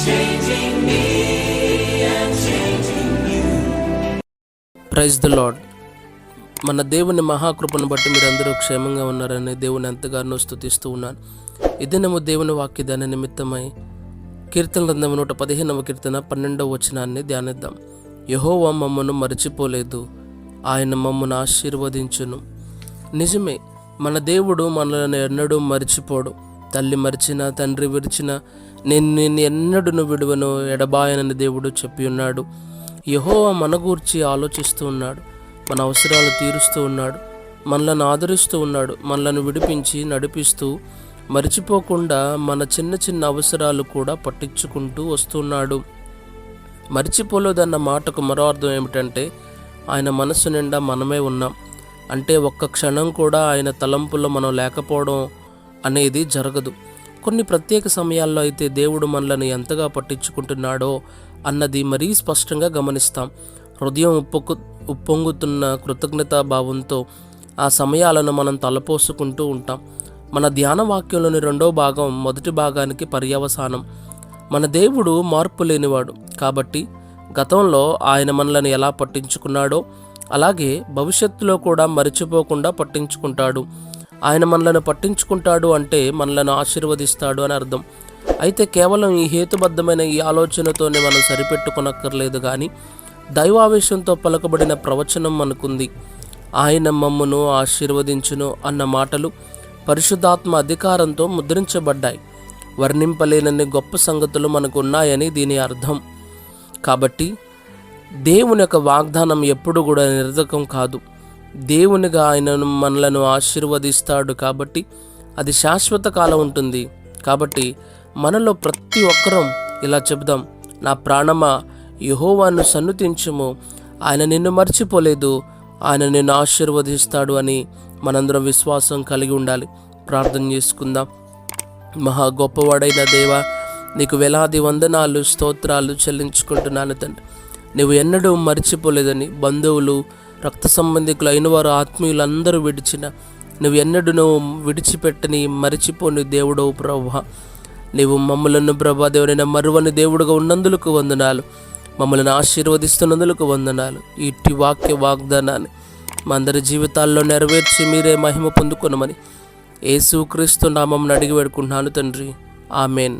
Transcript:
changing me and changing you. Praise the lord. మన దేవుని మహాకృపను బట్టి మీరందరూ క్షేమంగా ఉన్నారని దేవుని ఎంతగానో స్తుతిస్తూ ఉన్నాను. ఇదేనేమో దేవుని వాక్యదాని నిమిత్తమై కీర్తన గ్రంథం 115వ కీర్తన 12వ వచనాన్ని ధ్యానిద్దాం. యెహోవా మమ్మను మరచిపోలేదు, ఆయన మమ్మను ఆశీర్వదించును. నిజమే, మన దేవుడు మనల్ని ఎన్నడూ మరిచిపోడు. తల్లి మరిచినా, తండ్రి విరిచినా, నేను నిన్ను ఎన్నడూను విడువను, ఎడబాయనని దేవుడు చెప్పి ఉన్నాడు. యెహోవా మన గూర్చి ఆలోచిస్తూ ఉన్నాడు, మన అవసరాలు తీరుస్తూ ఉన్నాడు, మనలను ఆదరిస్తూ ఉన్నాడు, మనలను విడిపించి నడిపిస్తూ మరిచిపోకుండా మన చిన్న చిన్న అవసరాలు కూడా పట్టించుకుంటూ వస్తున్నాడు. మరిచిపోలేదన్న మాటకు మరో అర్థం ఏమిటంటే, ఆయన మనసు నిండా మనమే ఉన్నాం. అంటే ఒక్క క్షణం కూడా ఆయన తలంపుల్లో మనం లేకపోవడం అనేది జరగదు. కొన్ని ప్రత్యేక సమయాల్లో అయితే దేవుడు మనల్ని ఎంతగా పట్టించుకుంటున్నాడో అన్నది మరీ స్పష్టంగా గమనిస్తాం. హృదయం ఉప్పొంగుతున్న కృతజ్ఞతా భావంతో ఆ సమయాలను మనం తలపోసుకుంటూ ఉంటాం. మన ధ్యాన వాక్యంలోని 2వ భాగం మొదటి భాగానికి పర్యవసానం. మన దేవుడు మార్పు లేనివాడు కాబట్టి గతంలో ఆయన మనల్ని ఎలా పట్టించుకున్నాడో అలాగే భవిష్యత్తులో కూడా మరిచిపోకుండా పట్టించుకుంటాడు. ఆయన మనలను పట్టించుకుంటాడు అంటే మనలను ఆశీర్వదిస్తాడు అని అర్థం. అయితే కేవలం ఈ హేతుబద్ధమైన ఈ ఆలోచనతోనే మనం సరిపెట్టుకొనక్కర్లేదు, కానీ దైవావేశంతో పలకబడిన ప్రవచనం మనకుంది. ఆయన మమ్మును ఆశీర్వదించును అన్న మాటలు పరిశుద్ధాత్మ అధికారంతో ముద్రించబడ్డాయి. వర్ణింపలేనన్ని గొప్ప సంగతులు మనకు ఉన్నాయని దీని అర్థం. కాబట్టి దేవుని యొక్క వాగ్దానం ఎప్పుడు కూడా నిరర్ధకం కాదు. దేవునిగా ఆయన మనలను ఆశీర్వదిస్తాడు కాబట్టి అది శాశ్వత కాలం ఉంటుంది. కాబట్టి మనలో ప్రతి ఒక్కరం ఇలా చెబుదాం, నా ప్రాణమా యెహోవాను సన్నుతించుము, ఆయన నిన్ను మర్చిపోలేదు, ఆయన నిన్ను ఆశీర్వదిస్తాడు అని మనందరం విశ్వాసం కలిగి ఉండాలి. ప్రార్థన చేసుకుందాం. మహా గొప్పవాడైన దేవా, నీకు వేలాది వందనాలు స్తోత్రాలు చెల్లించుకుంటున్నాను తండ్రి. నువ్వు ఎన్నడూ మర్చిపోలేదని, బంధువులు రక్త సంబంధికులు అయిన వారు ఆత్మీయులందరూ విడిచిన నువ్వు ఎన్నడూ విడిచిపెట్టని మరిచిపోని దేవుడవు ప్రభువా. నీవు మమ్మలను ప్రభా దేవుడైన మరువని దేవుడుగా ఉన్నందులకు వందనాలు, మమ్మల్ని ఆశీర్వదిస్తున్నందులకు వందనాలు. ఇట్టి వాక్య వాగ్దానాన్ని మా అందరి జీవితాల్లో నెరవేర్చి మీరే మహిమ పొందుకొనమని యేసుక్రీస్తు నామమున అడిగి వేడుకుంటున్నాను తండ్రి. ఆమెన్.